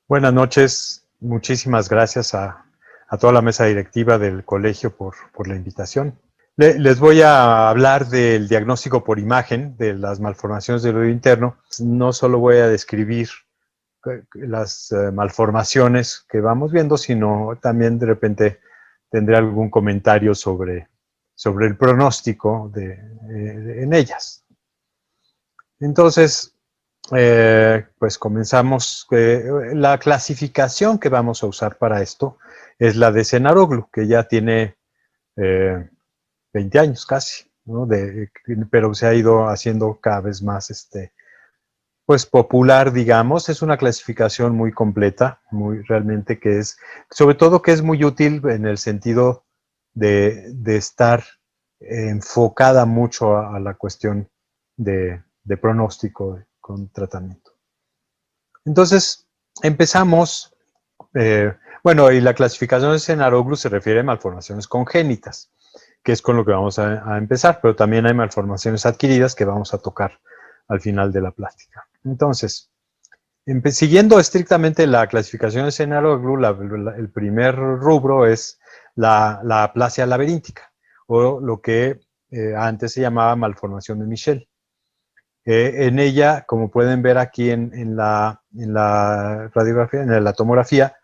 Buenas noches, muchísimas gracias a toda la mesa directiva del colegio por la invitación. Les voy a hablar del diagnóstico por imagen de las malformaciones del oído interno. No solo voy a describir las malformaciones que vamos viendo, sino también de repente tendré algún comentario sobre el pronóstico en ellas. Entonces, pues comenzamos. La clasificación que vamos a usar para esto es la de Cenaroglu, que ya tiene 20 años casi, ¿no? Pero se ha ido haciendo cada vez más pues popular, digamos. Es una clasificación muy completa, muy realmente que es, sobre todo que es muy útil en el sentido de estar enfocada mucho a la cuestión de pronóstico con tratamiento. Entonces, empezamos, bueno, y la clasificación de Cenaroglu se refiere a malformaciones congénitas, que es con lo que vamos a empezar, pero también hay malformaciones adquiridas que vamos a tocar al final de la plática. Entonces, siguiendo estrictamente la clasificación de Cenaroglu, el primer rubro es la aplasia laberíntica, o lo que antes se llamaba malformación de Michel. En ella, como pueden ver aquí en la radiografía, en la tomografía,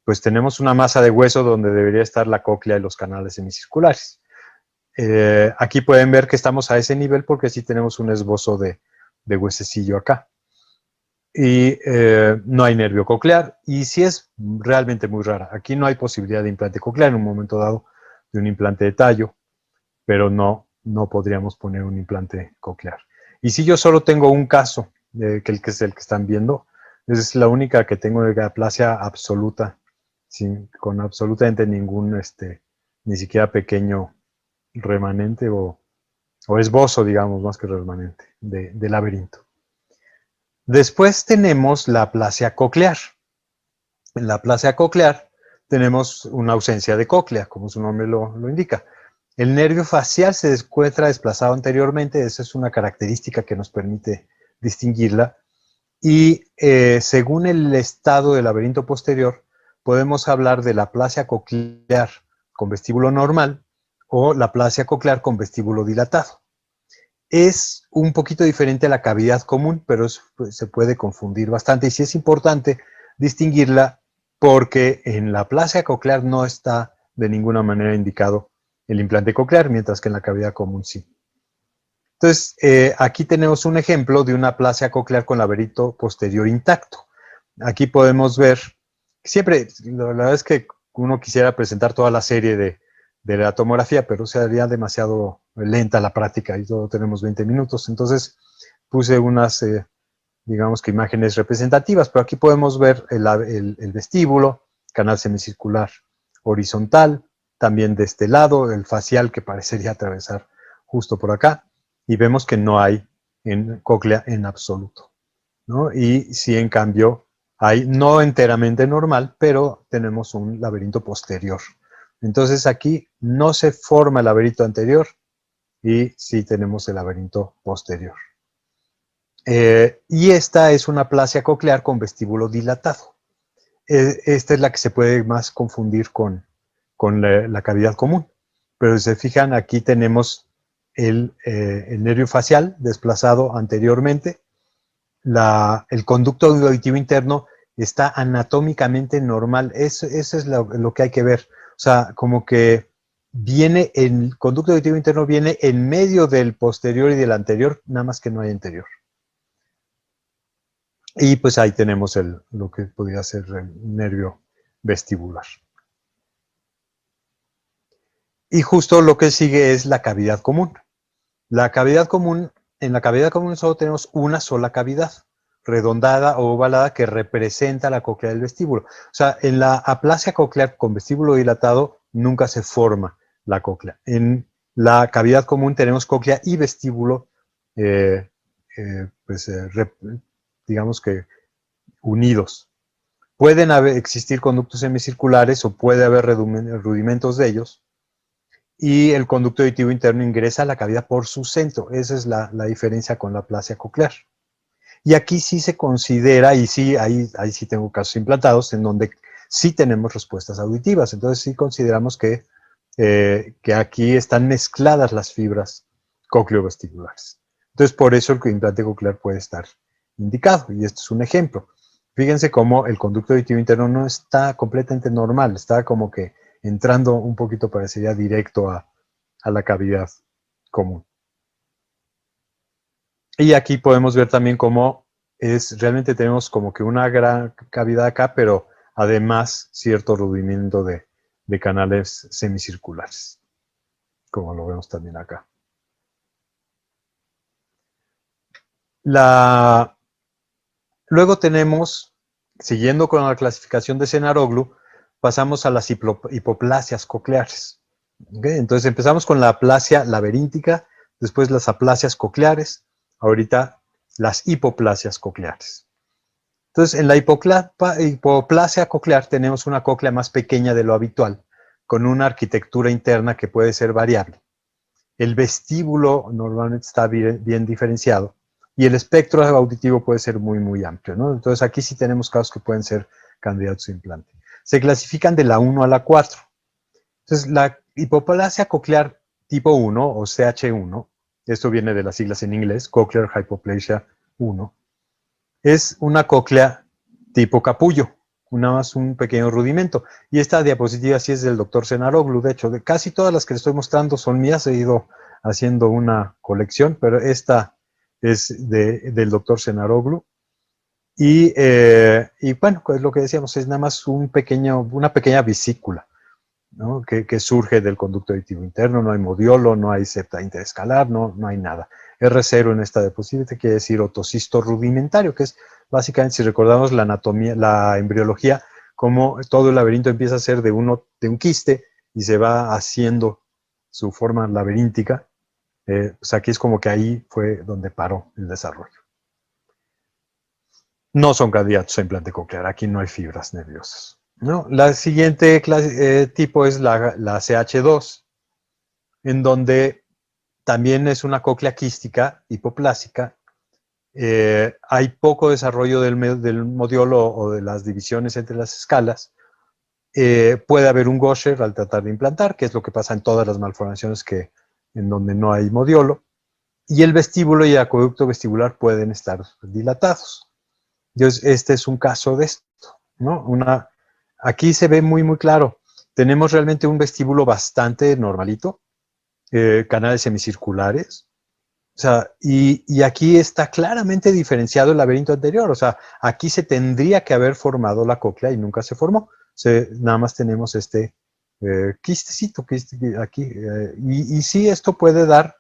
pues tenemos una masa de hueso donde debería estar la cóclea y los canales semicirculares. Aquí pueden ver que estamos a ese nivel porque sí tenemos un esbozo de huesecillo acá. Y no hay nervio coclear, y sí es realmente muy rara. Aquí no hay posibilidad de implante coclear en un momento dado de un implante de tallo, pero no podríamos poner un implante coclear. Y si yo solo tengo un caso, que es el que están viendo, es la única que tengo de aplasia absoluta, con absolutamente ningún, ni siquiera pequeño remanente o esbozo, digamos, más que remanente, de laberinto. Después tenemos la aplasia coclear. En la aplasia coclear tenemos una ausencia de cóclea, como su nombre lo indica. El nervio facial se encuentra desplazado anteriormente, esa es una característica que nos permite distinguirla. Y según el estado del laberinto posterior, podemos hablar de la aplasia coclear con vestíbulo normal o la aplasia coclear con vestíbulo dilatado. Es un poquito diferente a la cavidad común, pero pues, se puede confundir bastante. Y sí es importante distinguirla porque en la aplasia coclear no está de ninguna manera indicado el implante coclear, mientras que en la cavidad común sí. Entonces, aquí tenemos un ejemplo de una aplasia coclear con laberinto posterior intacto. Aquí podemos ver, siempre, la verdad es que uno quisiera presentar toda la serie de la tomografía, pero sería demasiado lenta la práctica y solo tenemos 20 minutos. Entonces, puse unas, digamos que imágenes representativas, pero aquí podemos ver el vestíbulo, canal semicircular horizontal, también de este lado, el facial que parecería atravesar justo por acá, y vemos que no hay cóclea en absoluto, ¿no? Y sí, en cambio, hay no enteramente normal, pero tenemos un laberinto posterior. Entonces aquí no se forma el laberinto anterior y sí tenemos el laberinto posterior. Y esta es una aplasia coclear con vestíbulo dilatado. Esta es la que se puede más confundir con la cavidad común. Pero si se fijan, aquí tenemos el nervio facial desplazado anteriormente. El conducto auditivo interno está anatómicamente normal. Eso es lo que hay que ver. O sea, como que el conducto auditivo interno viene en medio del posterior y del anterior, nada más que no hay anterior. Y pues ahí tenemos lo que podría ser el nervio vestibular. Y justo lo que sigue es la cavidad común. La cavidad común, en la cavidad común solo tenemos una sola cavidad, redondada o ovalada, que representa la cóclea del vestíbulo. O sea, en la aplasia coclear con vestíbulo dilatado nunca se forma la cóclea. En la cavidad común tenemos cóclea y vestíbulo, pues, digamos que unidos. Pueden existir conductos semicirculares o puede haber rudimentos de ellos, y el conducto auditivo interno ingresa a la cavidad por su centro. Esa es la diferencia con la aplasia coclear. Y aquí sí se considera, y sí, ahí sí tengo casos implantados en donde sí tenemos respuestas auditivas. Entonces sí consideramos que aquí están mezcladas las fibras cocleovestibulares. Entonces por eso el implante coclear puede estar indicado. Y este es un ejemplo. Fíjense cómo el conducto auditivo interno no está completamente normal, está como que entrando un poquito, parecería directo a la cavidad común. Y aquí podemos ver también cómo realmente tenemos como que una gran cavidad acá, pero además cierto rudimiento de canales semicirculares, como lo vemos también acá. Luego tenemos, siguiendo con la clasificación de Cenaroglu, pasamos a las hipoplasias cocleares. ¿Okay? Entonces empezamos con la aplasia laberíntica, después las aplasias cocleares, ahorita las hipoplasias cocleares. Entonces, en la hipoplasia coclear tenemos una cóclea más pequeña de lo habitual, con una arquitectura interna que puede ser variable. El vestíbulo normalmente está bien diferenciado y el espectro auditivo puede ser muy, muy amplio, ¿no? Entonces, aquí sí tenemos casos que pueden ser candidatos a implante. Se clasifican de la 1 a la 4. Entonces, la hipoplasia coclear tipo 1 o CH1, esto viene de las siglas en inglés, Cochlear Hypoplasia 1, es una cóclea tipo capullo, nada más un pequeño rudimento. Y esta diapositiva sí es del doctor Cenaroglu, de hecho, de casi todas las que les estoy mostrando son mías, he ido haciendo una colección, pero esta es del doctor Cenaroglu. Y bueno, pues lo que decíamos es nada más una pequeña vesícula, ¿no? que surge del conducto auditivo interno, no hay modiolo, no hay septa interescalar, no hay nada. R0 en esta diapositiva quiere decir otocisto rudimentario, que es básicamente, si recordamos la anatomía, la embriología, como todo el laberinto empieza a ser de un quiste y se va haciendo su forma laberíntica. Pues aquí es como que ahí fue donde paró el desarrollo. No son candidatos a implante coclear, aquí no hay fibras nerviosas. ¿No? La siguiente tipo es la CH2, en donde también es una cóclea quística hipoplásica. Hay poco desarrollo del modiolo o de las divisiones entre las escalas. Puede haber un Gaucher al tratar de implantar, que es lo que pasa en todas las malformaciones en donde no hay modiolo. Y el vestíbulo y el acueducto vestibular pueden estar dilatados. Entonces, este es un caso de esto, ¿no? Aquí se ve muy, muy claro. Tenemos realmente un vestíbulo bastante normalito, canales semicirculares. O sea, y aquí está claramente diferenciado el laberinto anterior. O sea, aquí se tendría que haber formado la cóclea y nunca se formó. Nada más tenemos este quistecito aquí. Y sí, esto puede dar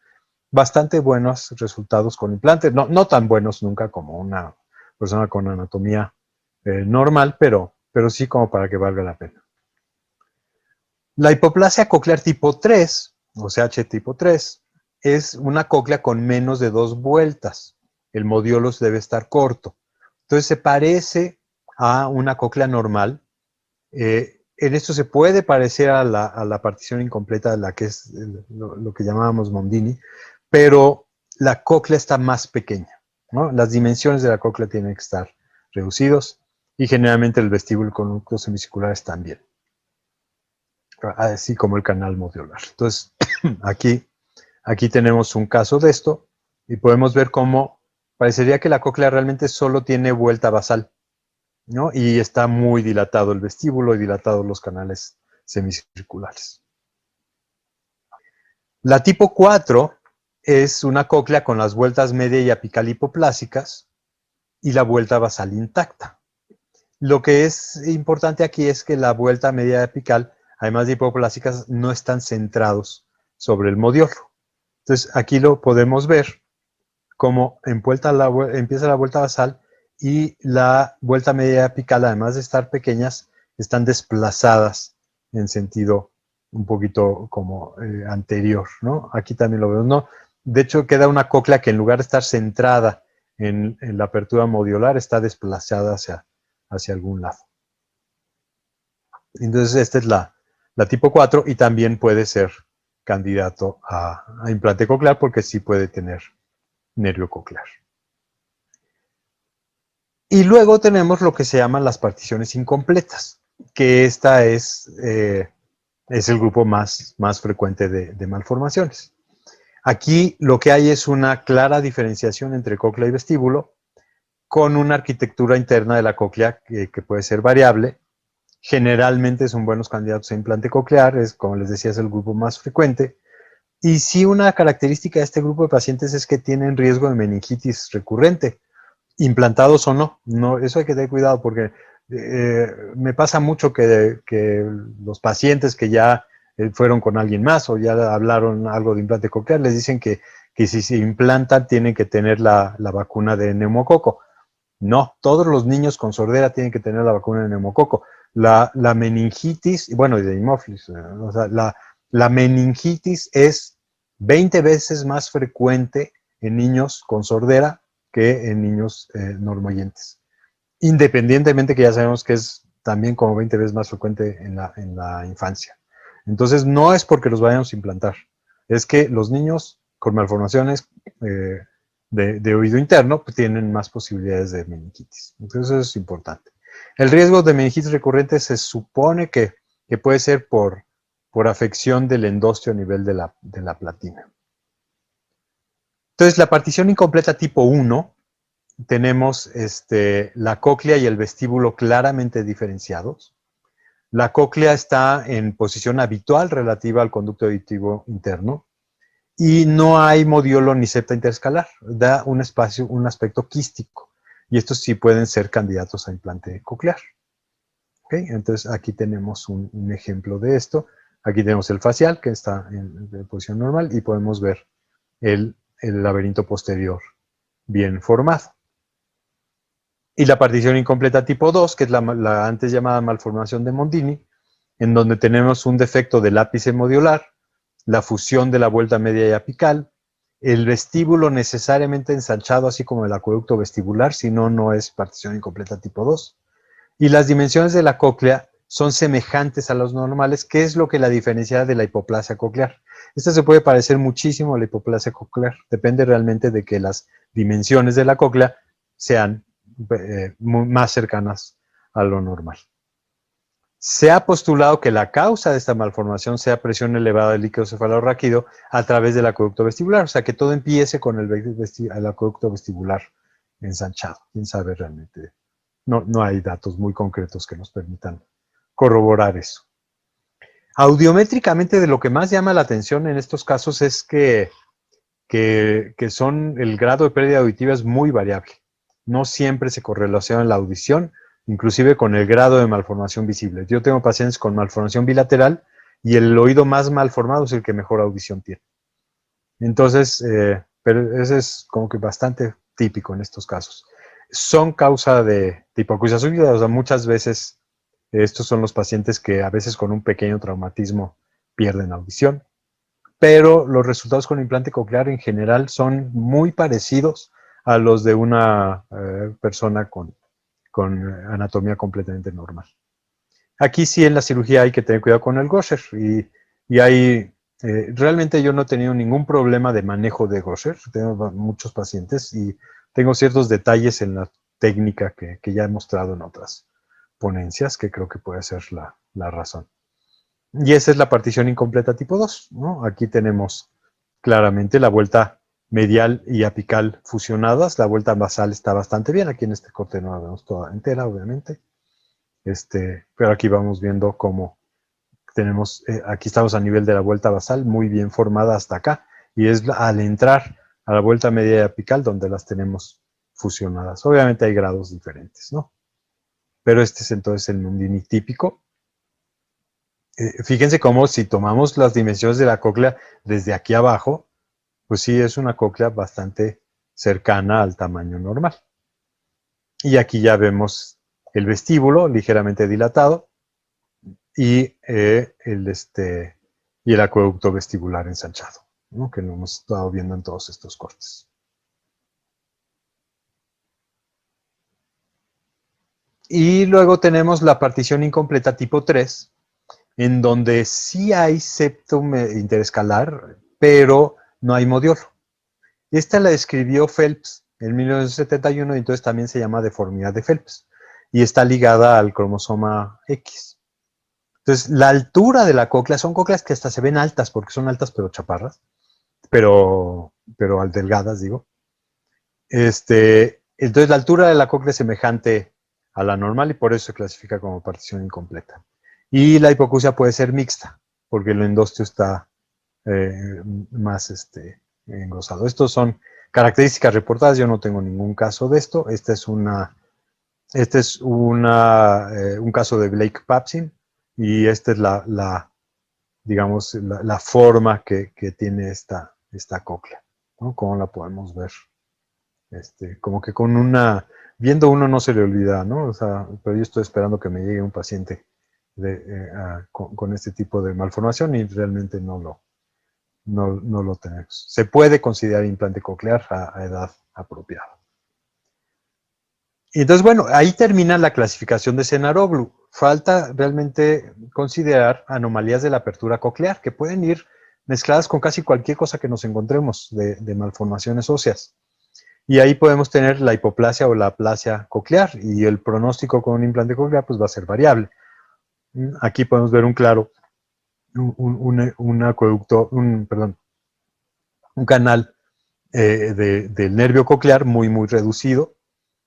bastante buenos resultados con implantes. No tan buenos nunca como una persona con anatomía normal, pero sí como para que valga la pena. La hipoplasia coclear tipo 3, o CH tipo 3, es una cóclea con menos de 2 vueltas. El modiolo debe estar corto. Entonces se parece a una cóclea normal. En esto se puede parecer a la partición incompleta de la que es lo que llamábamos Mondini, pero la cóclea está más pequeña, ¿no? Las dimensiones de la cóclea tienen que estar reducidos y generalmente el vestíbulo con núcleos semicirculares también, así como el canal modiolar. Entonces, aquí tenemos un caso de esto y podemos ver cómo parecería que la cóclea realmente solo tiene vuelta basal, ¿no? Y está muy dilatado el vestíbulo y dilatados los canales semicirculares. La tipo 4 es una cóclea con las vueltas media y apical hipoplásicas y la vuelta basal intacta. Lo que es importante aquí es que la vuelta media y apical, además de hipoplásicas, no están centrados sobre el modiolo. Entonces aquí lo podemos ver como empieza la vuelta basal y la vuelta media y apical, además de estar pequeñas, están desplazadas en sentido un poquito como anterior, ¿no? Aquí también lo vemos, ¿no? De hecho, queda una cóclea que en lugar de estar centrada en la apertura modiolar, está desplazada hacia algún lado. Entonces, esta es la tipo 4 y también puede ser candidato a implante coclear porque sí puede tener nervio coclear. Y luego tenemos lo que se llaman las particiones incompletas, que esta es el grupo más frecuente de malformaciones. Aquí lo que hay es una clara diferenciación entre cóclea y vestíbulo, con una arquitectura interna de la cóclea que puede ser variable. Generalmente son buenos candidatos a implante coclear, como les decía, es el grupo más frecuente. Y sí, una característica de este grupo de pacientes es que tienen riesgo de meningitis recurrente, implantados o no. Eso hay que tener cuidado porque me pasa mucho que los pacientes que ya fueron con alguien más o ya hablaron algo de implante coclear, les dicen que si se implantan tienen que tener la vacuna de neumococo. No, todos los niños con sordera tienen que tener la vacuna de neumococo. La meningitis, bueno, y de hemófilis, o sea, la meningitis es 20 veces más frecuente en niños con sordera que en niños normoyentes. Independientemente que ya sabemos que es también como 20 veces más frecuente en la infancia. Entonces, no es porque los vayamos a implantar, es que los niños con malformaciones de oído interno pues, tienen más posibilidades de meningitis. Entonces, eso es importante. El riesgo de meningitis recurrente se supone que puede ser por afección del endostio a nivel de la platina. Entonces, la partición incompleta tipo 1, tenemos la cóclea y el vestíbulo claramente diferenciados. La cóclea está en posición habitual relativa al conducto auditivo interno y no hay modiolo ni septa interescalar. Da un espacio, un aspecto quístico. Y estos sí pueden ser candidatos a implante coclear. ¿Okay? Entonces aquí tenemos un ejemplo de esto. Aquí tenemos el facial que está en posición normal y podemos ver el laberinto posterior bien formado. Y la partición incompleta tipo 2, que es la antes llamada malformación de Mondini, en donde tenemos un defecto del ápice modiolar, la fusión de la vuelta media y apical, el vestíbulo necesariamente ensanchado, así como el acueducto vestibular, si no, no es partición incompleta tipo 2. Y las dimensiones de la cóclea son semejantes a los normales, que es lo que la diferencia de la hipoplasia coclear. Esta se puede parecer muchísimo a la hipoplasia coclear, depende realmente de que las dimensiones de la cóclea sean más cercanas a lo normal. Se ha postulado que la causa de esta malformación sea presión elevada del líquido cefalorraquídeo a través del acueducto vestibular, o sea, que todo empiece con el acueducto vestibular ensanchado. ¿Quién sabe realmente? No hay datos muy concretos que nos permitan corroborar eso. Audiométricamente, de lo que más llama la atención en estos casos es que el grado de pérdida auditiva es muy variable. No siempre se correlaciona la audición, inclusive con el grado de malformación visible. Yo tengo pacientes con malformación bilateral y el oído más malformado es el que mejor audición tiene. Entonces, pero eso es como que bastante típico en estos casos. Son causa de hipoacusia súbita, o sea, muchas veces estos son los pacientes que a veces con un pequeño traumatismo pierden audición, pero los resultados con implante coclear en general son muy parecidos a los de una persona con anatomía completamente normal. Aquí sí en la cirugía hay que tener cuidado con el Gosher y hay, realmente yo no he tenido ningún problema de manejo de Gosher, tengo muchos pacientes y tengo ciertos detalles en la técnica que ya he mostrado en otras ponencias que creo que puede ser la razón. Y esa es la partición incompleta tipo 2, ¿no? Aquí tenemos claramente la vuelta medial y apical fusionadas, la vuelta basal está bastante bien, aquí en este corte no la vemos toda entera, obviamente. Pero aquí vamos viendo cómo tenemos, aquí estamos a nivel de la vuelta basal, muy bien formada hasta acá, y es al entrar a la vuelta media y apical donde las tenemos fusionadas. Obviamente hay grados diferentes, ¿no? Pero este es entonces el Mondini típico. Fíjense cómo si tomamos las dimensiones de la cóclea desde aquí abajo, pues sí es una cóclea bastante cercana al tamaño normal. Y aquí ya vemos el vestíbulo ligeramente dilatado y, y el acueducto vestibular ensanchado, ¿no? Que lo hemos estado viendo en todos estos cortes. Y luego tenemos la partición incompleta tipo 3, en donde sí hay septum interescalar, pero no hay modiolo. Esta la describió Phelps en 1971, y entonces también se llama deformidad de Phelps, y está ligada al cromosoma X. Entonces, la altura de la cóclea, son cócleas que hasta se ven altas, porque son altas pero chaparras, pero delgadas, digo. Entonces, la altura de la cóclea es semejante a la normal y por eso se clasifica como partición incompleta. Y la hipoacusia puede ser mixta, porque el endostio está más engrosado. Estos son características reportadas, yo no tengo ningún caso de esto. Un caso de Blake Papsin, y esta es digamos, la forma que tiene esta cóclea, ¿no? ¿Cómo la podemos ver? Como que viendo uno no se le olvida, ¿no? O sea, pero yo estoy esperando que me llegue un paciente con este tipo de malformación y realmente no lo tenemos. Se puede considerar implante coclear a edad apropiada. Y entonces, bueno, ahí termina la clasificación de Cenaroglu. Falta realmente considerar anomalías de la apertura coclear, que pueden ir mezcladas con casi cualquier cosa que nos encontremos de malformaciones óseas. Y ahí podemos tener la hipoplasia o la aplasia coclear, y el pronóstico con un implante coclear pues va a ser variable. Aquí podemos ver un acueducto, un canal del nervio coclear muy, muy reducido,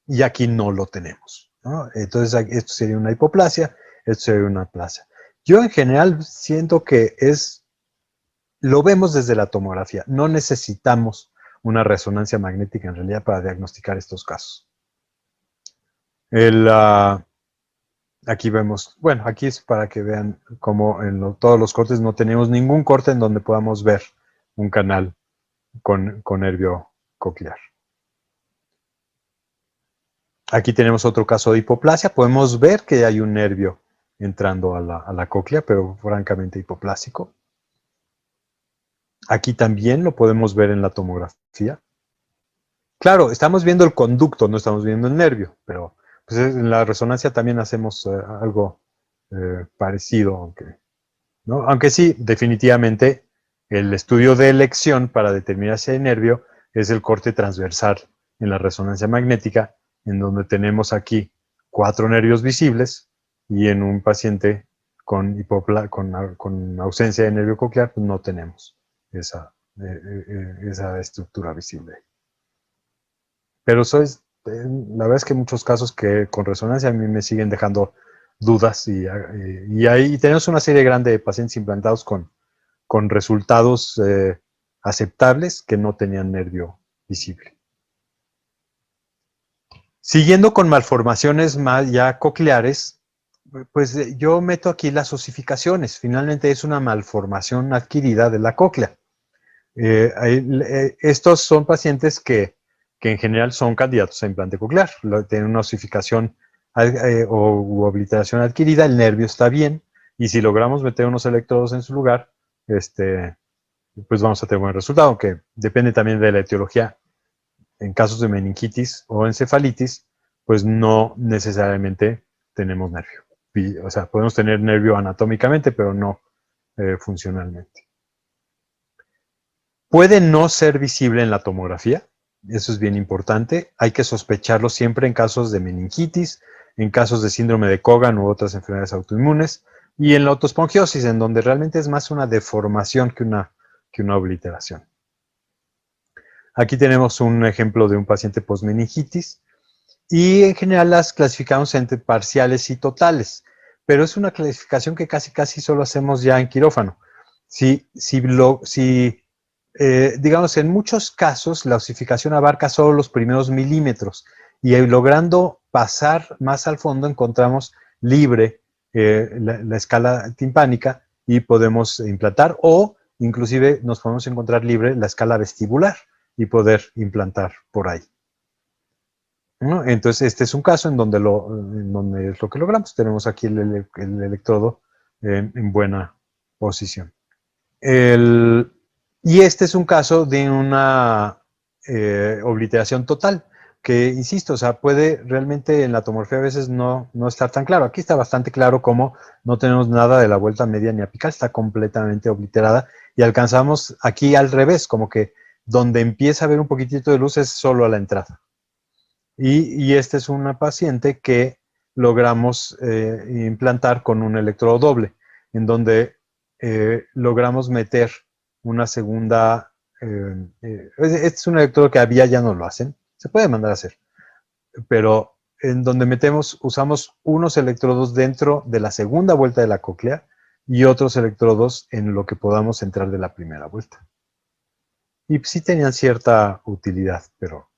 y aquí no lo tenemos, ¿no? Entonces, esto sería una hipoplasia, esto sería una aplasia. Yo en general siento que lo vemos desde la tomografía. No necesitamos una resonancia magnética en realidad para diagnosticar estos casos. Aquí vemos, bueno, aquí es para que vean cómo en todos los cortes no tenemos ningún corte en donde podamos ver un canal con nervio coclear. Aquí tenemos otro caso de hipoplasia. Podemos ver que hay un nervio entrando a la cóclea, pero francamente hipoplásico. Aquí también lo podemos ver en la tomografía. Claro, estamos viendo el conducto, no estamos viendo el nervio, pero pues, en la resonancia también hacemos algo parecido, ¿no? Aunque sí, definitivamente, el estudio de elección para determinar ese nervio es el corte transversal en la resonancia magnética, en donde tenemos aquí 4 nervios visibles, y en un paciente con ausencia de nervio coclear pues no tenemos esa estructura visible. Pero la verdad es que muchos casos que con resonancia a mí me siguen dejando dudas, y ahí tenemos una serie grande de pacientes implantados con resultados aceptables que no tenían nervio visible. Siguiendo con malformaciones más ya cocleares, pues yo meto aquí las osificaciones. Finalmente es una malformación adquirida de la cóclea. Estos son pacientes que en general son candidatos a implante coclear. Tienen una osificación u obliteración adquirida, el nervio está bien, y si logramos meter unos electrodos en su lugar, pues vamos a tener buen resultado, aunque depende también de la etiología. En casos de meningitis o encefalitis, pues no necesariamente tenemos nervio. O sea, podemos tener nervio anatómicamente, pero no funcionalmente. Puede no ser visible en la tomografía, eso es bien importante. Hay que sospecharlo siempre en casos de meningitis, en casos de síndrome de Cogan u otras enfermedades autoinmunes, y en la autoespongiosis, en donde realmente es más una deformación que una obliteración. Aquí tenemos un ejemplo de un paciente postmeningitis, y en general las clasificamos entre parciales y totales, pero es una clasificación que casi solo hacemos ya en quirófano. Digamos, en muchos casos la osificación abarca solo los primeros milímetros, y logrando pasar más al fondo encontramos libre la escala timpánica y podemos implantar, o inclusive nos podemos encontrar libre la escala vestibular y poder implantar por ahí, ¿no? Entonces este es un caso en donde es lo que logramos. Tenemos aquí el electrodo en buena posición. Y este es un caso de una obliteración total, que insisto, o sea, puede realmente en la tomografía a veces no estar tan claro. Aquí está bastante claro cómo no tenemos nada de la vuelta media ni apical, está completamente obliterada, y alcanzamos aquí al revés, como que donde empieza a haber un poquitito de luz es solo a la entrada. Y esta es una paciente que logramos implantar con un electrodo doble, en donde logramos meter una segunda, este es un electrodo que había, ya no lo hacen, se puede mandar a hacer, pero en donde usamos unos electrodos dentro de la segunda vuelta de la cóclea y otros electrodos en lo que podamos entrar de la primera vuelta. Y sí tenían cierta utilidad, pero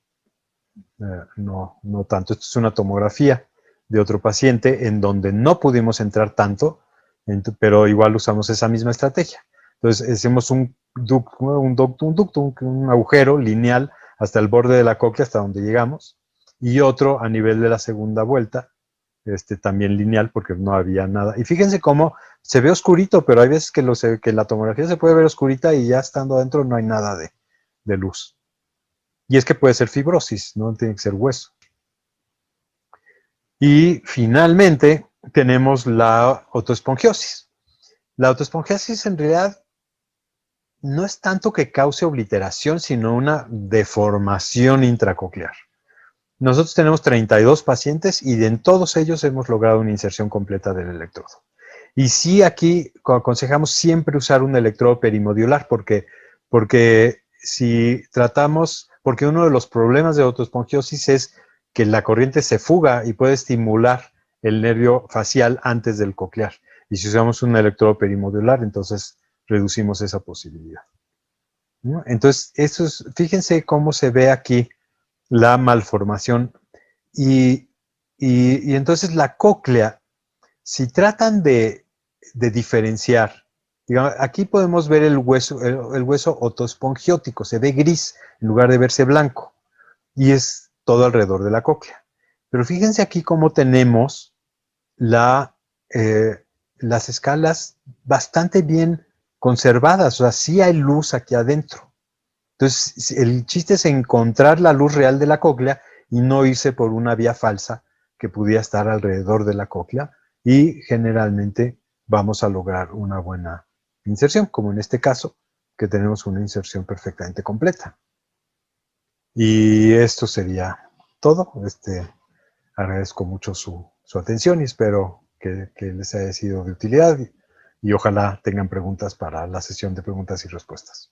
no tanto. Esto es una tomografía de otro paciente en donde no pudimos entrar tanto, pero igual usamos esa misma estrategia. Entonces, hacemos un agujero lineal hasta el borde de la cóclea, hasta donde llegamos, y otro a nivel de la segunda vuelta, también lineal, porque no había nada. Y fíjense cómo se ve oscurito, pero hay veces que la tomografía se puede ver oscurita y ya estando adentro no hay nada de luz. Y es que puede ser fibrosis, no tiene que ser hueso. Y finalmente tenemos la otoespongiosis. La otoespongiosis en realidad no es tanto que cause obliteración, sino una deformación intracoclear. Nosotros tenemos 32 pacientes y en todos ellos hemos logrado una inserción completa del electrodo. Y sí, aquí aconsejamos siempre usar un electrodo perimodular porque si tratamos, porque uno de los problemas de otoespongiosis es que la corriente se fuga y puede estimular el nervio facial antes del coclear. Y si usamos un electrodo perimodular, entonces reducimos esa posibilidad, ¿no? Entonces, fíjense cómo se ve aquí la malformación. Y, y entonces la cóclea, si tratan de diferenciar, digamos, aquí podemos ver el hueso otoespongiótico, se ve gris en lugar de verse blanco, y es todo alrededor de la cóclea. Pero fíjense aquí cómo tenemos la, las escalas bastante bien conservadas, o sea, sí hay luz aquí adentro. Entonces, el chiste es encontrar la luz real de la cóclea y no irse por una vía falsa que pudiera estar alrededor de la cóclea, y generalmente vamos a lograr una buena inserción, como en este caso, que tenemos una inserción perfectamente completa. Y esto sería todo. Agradezco mucho su atención y espero que les haya sido de utilidad y ojalá tengan preguntas para la sesión de preguntas y respuestas.